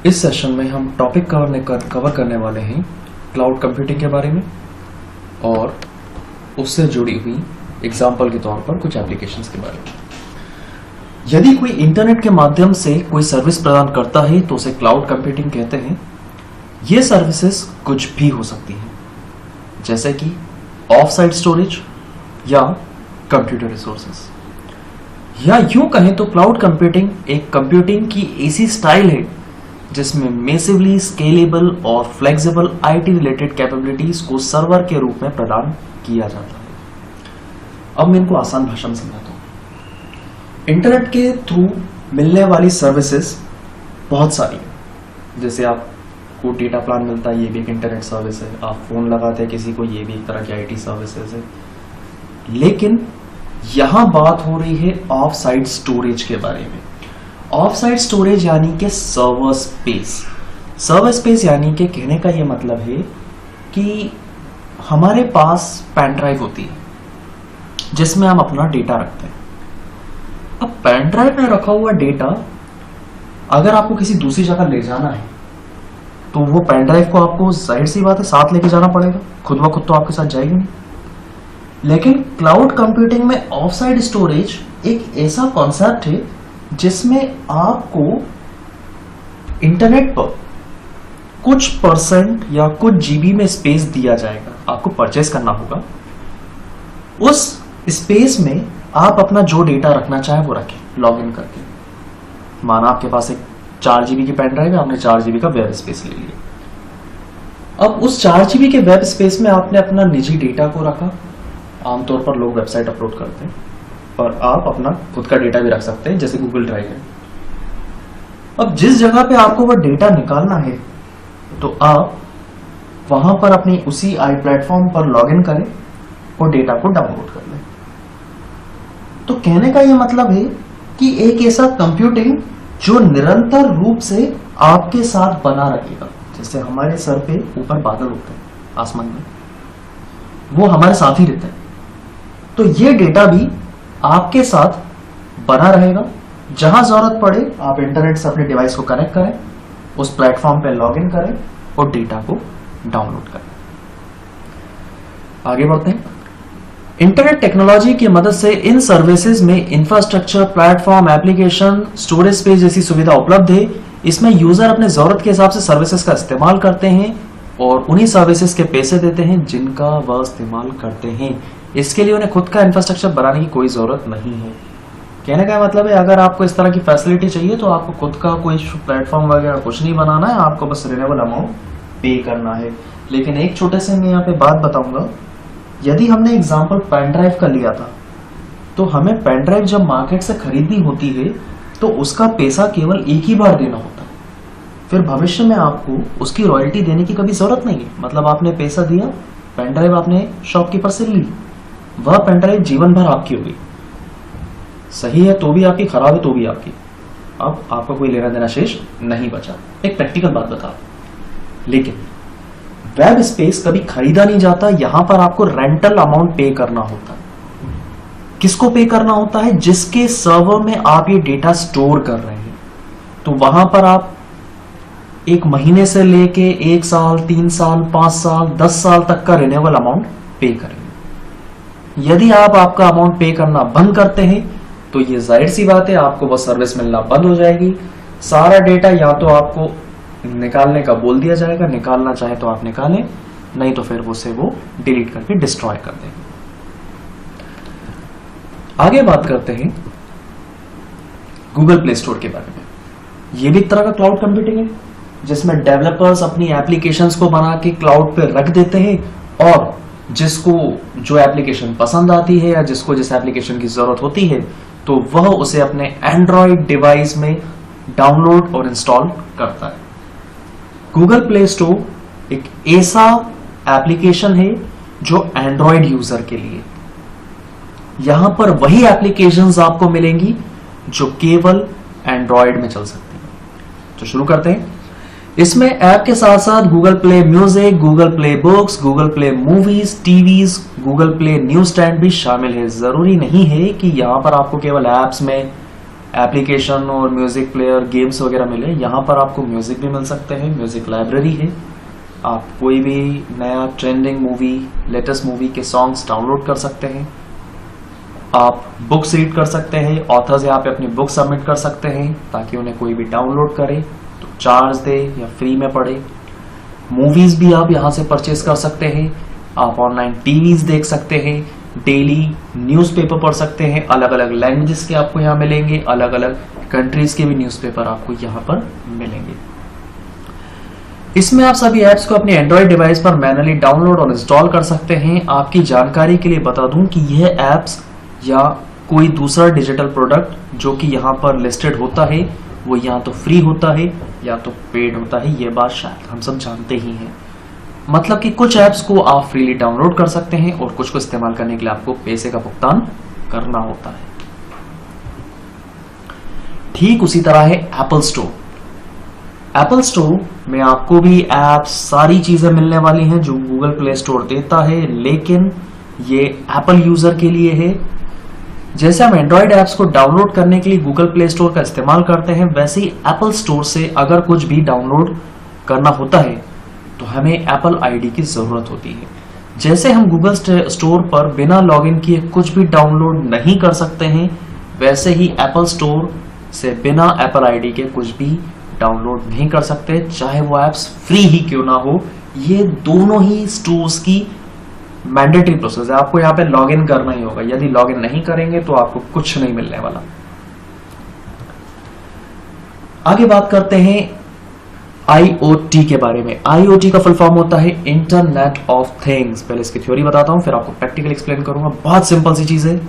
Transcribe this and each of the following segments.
इस सेशन में हम टॉपिक कवर करने वाले हैं क्लाउड कंप्यूटिंग के बारे में और उससे जुड़ी हुई एग्जाम्पल के तौर पर कुछ एप्लीकेशंस के बारे में। यदि कोई इंटरनेट के माध्यम से कोई सर्विस प्रदान करता है तो उसे क्लाउड कंप्यूटिंग कहते हैं। ये सर्विसेज कुछ भी हो सकती हैं, जैसे कि ऑफ साइट स्टोरेज या कंप्यूटर रिसोर्सेज, या यूं कहें तो क्लाउड कंप्यूटिंग एक कंप्यूटिंग की ऐसी स्टाइल है जिसमें मैसिवली स्केलेबल और फ्लेक्सिबल आईटी रिलेटेड कैपेबिलिटीज को सर्वर के रूप में प्रदान किया जाता है। अब मैं इनको आसान भाषा में समझाता हूं। इंटरनेट के थ्रू मिलने वाली सर्विसेज बहुत सारी, जैसे आपको डेटा प्लान मिलता है, ये भी एक इंटरनेट सर्विस है। आप फोन लगाते हैं किसी को, ये भी एक तरह की आईटी सर्विसेज है। लेकिन यहां बात हो रही है ऑफ साइट स्टोरेज के बारे में। ऑफ साइट स्टोरेज यानी कि सर्वर स्पेस। सर्वर स्पेस यानी कि कहने का यह मतलब है कि हमारे पास पेन ड्राइव होती है जिसमें हम अपना डेटा रखते हैं। अब पेन ड्राइव में रखा हुआ डेटा अगर आपको किसी दूसरी जगह ले जाना है तो वो पेन ड्राइव को आपको जाहिर सी बात है साथ लेके जाना पड़ेगा, खुद ब खुद तो आपके साथ जाएगी नहीं। लेकिन क्लाउड कंप्यूटिंग में ऑफ साइट स्टोरेज एक ऐसा कॉन्सेप्ट है जिसमें आपको इंटरनेट पर कुछ परसेंट या कुछ जीबी में स्पेस दिया जाएगा, आपको परचेस करना होगा। उस स्पेस में आप अपना जो डेटा रखना चाहे वो रखें लॉग इन करके। माना आपके पास एक 4 जीबी की पेन ड्राइव है, आपने 4 जीबी का वेब स्पेस ले लिया। अब उस 4 जीबी के वेब स्पेस में आपने अपना निजी डेटा को रखा। आमतौर पर लोग वेबसाइट अपलोड करते हैं, और आप अपना खुद का डेटा भी रख सकते हैं, जैसे गूगल ड्राइव है। अब जिस जगह पे आपको वह डेटा निकालना है तो आप वहां पर अपनी उसी आई प्लेटफॉर्म पर लॉगिन करें और डेटा को डाउनलोड कर लें। तो कहने का यह मतलब है कि एक ऐसा कंप्यूटिंग जो निरंतर रूप से आपके साथ बना रहेगा। जैसे हमारे सर पे ऊपर बादल होते हैं आसमान में, वो हमारे साथ ही रहते हैं। तो ये डेटा भी आपके साथ बना रहेगा। जहां जरूरत पड़े आप इंटरनेट से अपने डिवाइस को कनेक्ट करें, उस प्लेटफॉर्म पे लॉगिन करें और डेटा को डाउनलोड करें। आगे बढ़ते हैं। इंटरनेट टेक्नोलॉजी की मदद से इन सर्विसेज में infrastructure, platform, application, storage space जैसी सुविधा उपलब्ध है। इसमें यूजर अपने जरूरत के हिसाब से सर्विसेज का इस्तेमाल करते हैं और उन्हीं सर्विसेज के पैसे देते हैं जिनका वह इस्तेमाल करते हैं। इसके लिए उन्हें खुद का इंफ्रास्ट्रक्चर बनाने की कोई जरूरत नहीं है। कहने का मतलब है अगर आपको इस तरह की फैसिलिटी चाहिए तो आपको खुद का कोई प्लेटफॉर्म वगैरह कुछ नहीं बनाना है, आपको बस रिन्यूएबल अमाउंट पे करना है। लेकिन एक छोटे से मैं यहाँ पे बात बताऊंगा। यदि हमने एग्जाम्पल पेन ड्राइव का लिया था तो हमें पेन ड्राइव जब मार्केट से खरीदनी होती है तो उसका पैसा केवल एक ही बार देना होता है। फिर भविष्य में आपको उसकी रॉयल्टी देने की कभी जरूरत नहीं है। मतलब आपने पैसा दिया, पेन ड्राइव आपने शॉपकीपर से ली, वह पेन ड्राइव जीवन भर आपकी होगी। सही है तो भी आपकी, खराब है तो भी आपकी। अब आपका कोई लेना देना शेष नहीं बचा। एक प्रैक्टिकल बात बता, लेकिन वेब स्पेस कभी खरीदा नहीं जाता, यहां पर आपको रेंटल अमाउंट पे करना होता है। किसको पे करना होता है? जिसके सर्वर में आप ये डेटा स्टोर कर रहे हैं। तो वहां पर आप 1 महीने से लेके 1 साल, 3 साल, 5 साल, 10 साल तक का रिन्यूएबल अमाउंट पे करेंगे। यदि आप आपका अमाउंट पे करना बंद करते हैं तो ये जाहिर सी बात है आपको वो सर्विस मिलना बंद हो जाएगी। सारा डेटा या तो आपको निकालने का बोल दिया जाएगा, निकालना चाहे तो आप निकालें, नहीं तो फिर उसे वो डिलीट करके डिस्ट्रॉय कर देंगे। आगे बात करते हैं गूगल प्ले स्टोर के बारे में। ये भी एक तरह का क्लाउड कंप्यूटिंग है जिसमें डेवलपर्स अपनी एप्लीकेशंस को बना के क्लाउड पे रख देते हैं और जिसको जो एप्लीकेशन पसंद आती है या जिसको जिस एप्लीकेशन की जरूरत होती है तो वह उसे अपने एंड्रॉयड डिवाइस में डाउनलोड और इंस्टॉल करता है। गूगल प्ले स्टोर एक ऐसा एप्लीकेशन है जो एंड्रॉयड यूजर के लिए। यहां पर वही एप्लीकेशंस आपको मिलेंगी जो केवल एंड्रॉयड में चल सकती हैं। तो शुरू करते हैं। इसमें ऐप के साथ साथ Google play music, Google play books, Google play movies, TVs, Google play news stand भी शामिल है। जरूरी नहीं है कि यहां पर आपको केवल ऐप्स में एप्लीकेशन और म्यूजिक प्लेयर, गेम्स वगैरह मिले, यहाँ पर आपको म्यूजिक भी मिल सकते हैं। म्यूजिक लाइब्रेरी है, आप कोई भी नया ट्रेंडिंग मूवी, लेटेस्ट मूवी के सॉन्ग्स डाउनलोड कर सकते हैं। आप बुक्स रीड कर सकते हैं, ऑथर्स यहाँ पे अपनी बुक सबमिट कर सकते हैं ताकि उन्हें कोई भी डाउनलोड करे तो चार्ज दे या फ्री में पढ़े। मूवीज भी आप यहाँ से परचेज कर सकते हैं। आप ऑनलाइन टीवीज देख सकते हैं, डेली न्यूज़पेपर पढ़ सकते हैं। अलग अलग लैंग्वेजेस के आपको यहाँ मिलेंगे, अलग अलग कंट्रीज के भी न्यूज़पेपर आपको यहाँ पर मिलेंगे। इसमें आप सभी ऐप्स को अपने एंड्रॉइड डिवाइस पर मैनुअली डाउनलोड और इंस्टॉल कर सकते हैं। आपकी जानकारी के लिए बता दूं कि यह ऐप्स या कोई दूसरा डिजिटल प्रोडक्ट जो कि यहाँ पर लिस्टेड होता है वो या तो फ्री होता है या तो पेड होता है। ये बात शायद हम सब जानते ही हैं। मतलब कि कुछ ऐप्स को आप फ्रीली डाउनलोड कर सकते हैं और कुछ को इस्तेमाल करने के लिए आपको पैसे का भुगतान करना होता है। ठीक उसी तरह है एप्पल स्टोर। एप्पल स्टोर में आपको भी ऐप्स, सारी चीजें मिलने वाली हैं जो गूगल प्ले स्टोर देता है, लेकिन ये एप्पल यूजर के लिए है। जैसे हम एंड्रॉइड ऐप्स को डाउनलोड करने के लिए गूगल प्ले स्टोर का इस्तेमाल करते हैं, वैसे ही एप्पल स्टोर से अगर कुछ भी डाउनलोड करना होता है तो हमें एप्पल आईडी की जरूरत होती है। जैसे हम गूगल स्टोर पर बिना लॉगिन किए कुछ भी डाउनलोड नहीं कर सकते हैं, वैसे ही एप्पल स्टोर से बिना एप्पल आईडी के कुछ भी डाउनलोड नहीं कर सकते, चाहे वो ऐप्स फ्री ही क्यों ना हो। ये दोनों ही स्टोर्स की मैंडेटरी प्रोसेस है, आपको यहाँ पे लॉगिन करना ही होगा। यदि लॉगिन नहीं करेंगे तो आपको कुछ नहीं मिलने वाला। आगे बात करते हैं IoT के बारे में। IoT का फुल फॉर्म होता है इंटरनेट ऑफ थिंग्स। पहले इसकी थ्योरी बताता हूं, फिर आपको प्रैक्टिकल एक्सप्लेन करूंगा। बहुत सिंपल सी चीज है।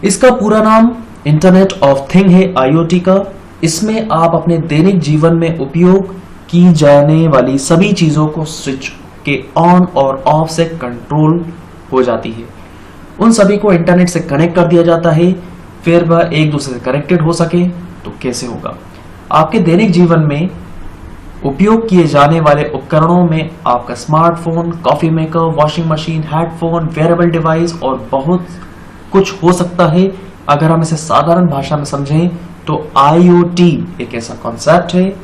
इसका पूरा नाम इंटरनेट ऑफ थिंग है, IoT का। इसमें आप अपने दैनिक जीवन में उपयोग की जाने वाली सभी चीजों को स्विच के ऑन और ऑफ से कंट्रोल हो जाती है। उन सभी को इंटरनेट से कनेक्ट कर दिया जाता है। फिर वह एक दूसरे से कनेक्टेड हो सके तो कैसे होगा? आपके दैनिक जीवन में उपयोग किए जाने वाले उपकरणों में आपका smartphone, coffee maker, washing machine, headphone, wearable device और बहुत कुछ हो सकता है। अगर हम इसे साधारण भाषा में समझें तो IoT एक ऐसा कॉन्सेप्ट है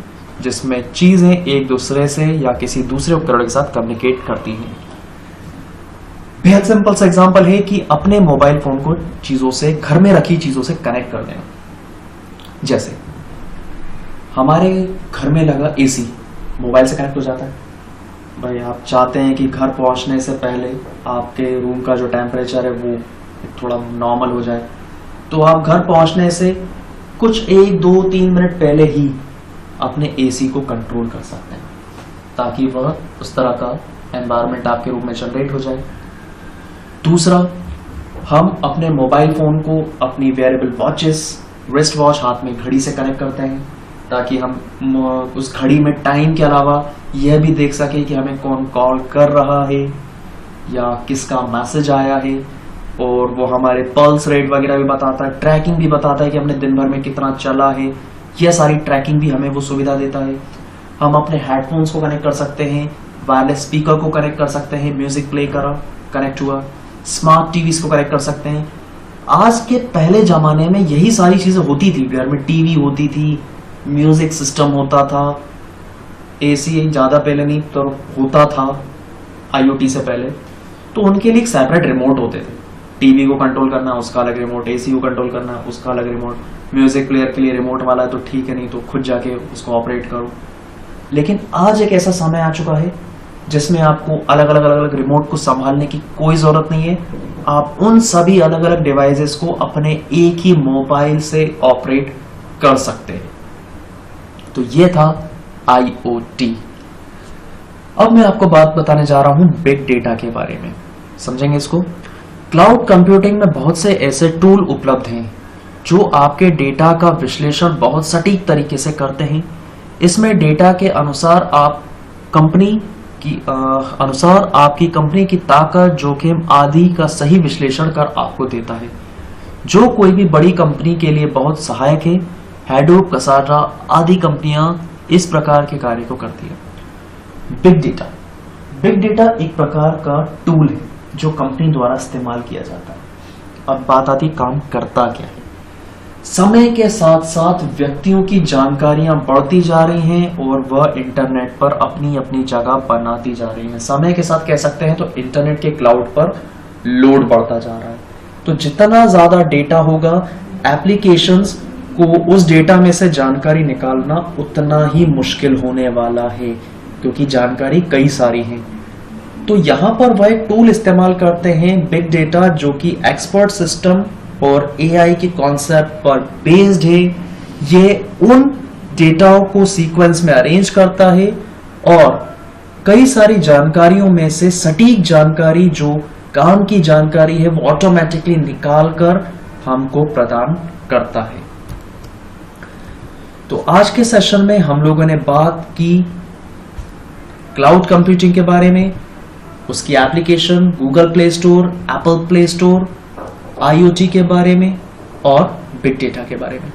जिसमें चीजें एक दूसरे से या किसी दूसरे उपकरण के साथ कम्युनिकेट करती हैं। बेहद सिंपल सा एग्जांपल है कि अपने मोबाइल फोन को चीजों से, घर में रखी चीजों से कनेक्ट कर देना। जैसे हमारे घर में लगा AC मोबाइल से कनेक्ट हो जाता है। भाई आप चाहते हैं कि घर पहुंचने से पहले आपके रूम का जो टेम्परेचर है वो थोड़ा नॉर्मल हो जाए, तो आप घर पहुंचने से कुछ 1, 2, 3 मिनट पहले ही अपने AC को कंट्रोल कर सकते हैं ताकि वह उस तरह का एनवायरनमेंट आपके रूम में जनरेट हो जाए। दूसरा, हम अपने मोबाइल फोन को अपनी वेयरेबल वॉचेस, रिस्ट वॉच, हाथ में घड़ी से कनेक्ट करते हैं ताकि हम उस घड़ी में टाइम के अलावा यह भी देख सके कि हमें कौन कॉल कर रहा है या किसका मैसेज आया है, और वो हमारे पल्स रेट वगैरह भी बताता है, ट्रैकिंग भी बताता है कि हमने दिन भर में कितना चला है। यह सारी ट्रैकिंग भी हमें वो सुविधा देता है। हम अपने हेडफोन्स को कनेक्ट कर सकते हैं, वायरलेस स्पीकर को कनेक्ट कर सकते हैं, म्यूजिक प्ले कनेक्ट हुआ, स्मार्ट टीवीज को कनेक्ट कर सकते हैं। आज के पहले जमाने में यही सारी चीजें होती थी। घर में टीवी होती थी, म्यूजिक सिस्टम होता था, AC ज्यादा पहले नहीं तो होता था IoT से पहले, तो उनके लिए एक सेपरेट रिमोट होते थे। टीवी को कंट्रोल करना उसका अलग रिमोट, AC को कंट्रोल करना उसका अलग रिमोट, म्यूजिक प्लेयर के लिए रिमोट वाला है तो ठीक है, नहीं तो खुद जाके उसको ऑपरेट करो। लेकिन आज एक ऐसा समय आ चुका है जिसमें आपको अलग अलग रिमोट को संभालने की कोई जरूरत नहीं है। आप उन सभी अलग अलग डिवाइसेस को अपने एक ही मोबाइल से ऑपरेट कर सकते हैं। तो ये था IoT। अब मैं आपको बात बताने जा रहा हूं बिग डेटा के बारे में। समझेंगे इसको। क्लाउड कंप्यूटिंग में बहुत से ऐसे टूल उपलब्ध हैं जो आपके डेटा का विश्लेषण बहुत सटीक तरीके से करते हैं। इसमें डेटा के अनुसार आपकी कंपनी की ताकत, जोखिम आदि का सही विश्लेषण कर आपको देता है, जो कोई भी बड़ी कंपनी के लिए बहुत सहायक है। हैडूप, कसारा आदि कंपनियां इस प्रकार के कार्य को करती है। बिग डेटा एक प्रकार का टूल है जो कंपनी द्वारा इस्तेमाल किया जाता है। अब बात आती काम करता क्या है। समय के साथ साथ व्यक्तियों की जानकारियां बढ़ती जा रही हैं और वह इंटरनेट पर अपनी अपनी जगह बनाती जा रही हैं। समय के साथ कह सकते हैं तो इंटरनेट के क्लाउड पर लोड बढ़ता जा रहा है। तो जितना ज्यादा डेटा होगा, एप्लीकेशंस को उस डेटा में से जानकारी निकालना उतना ही मुश्किल होने वाला है, क्योंकि जानकारी कई सारी है। तो यहां पर वह एक टूल इस्तेमाल करते हैं, बिग डेटा, जो कि एक्सपर्ट सिस्टम और एआई के कॉन्सेप्ट पर बेस्ड है। ये उन डेटाओं को सीक्वेंस में अरेंज करता है और कई सारी जानकारियों में से सटीक जानकारी, जो काम की जानकारी है, वो ऑटोमेटिकली निकाल कर हमको प्रदान करता है। तो आज के सेशन में हम लोगों ने बात की क्लाउड कंप्यूटिंग के बारे में, उसकी application, Google play store, Apple play store, IoT के बारे में और बिग डेटा के बारे में।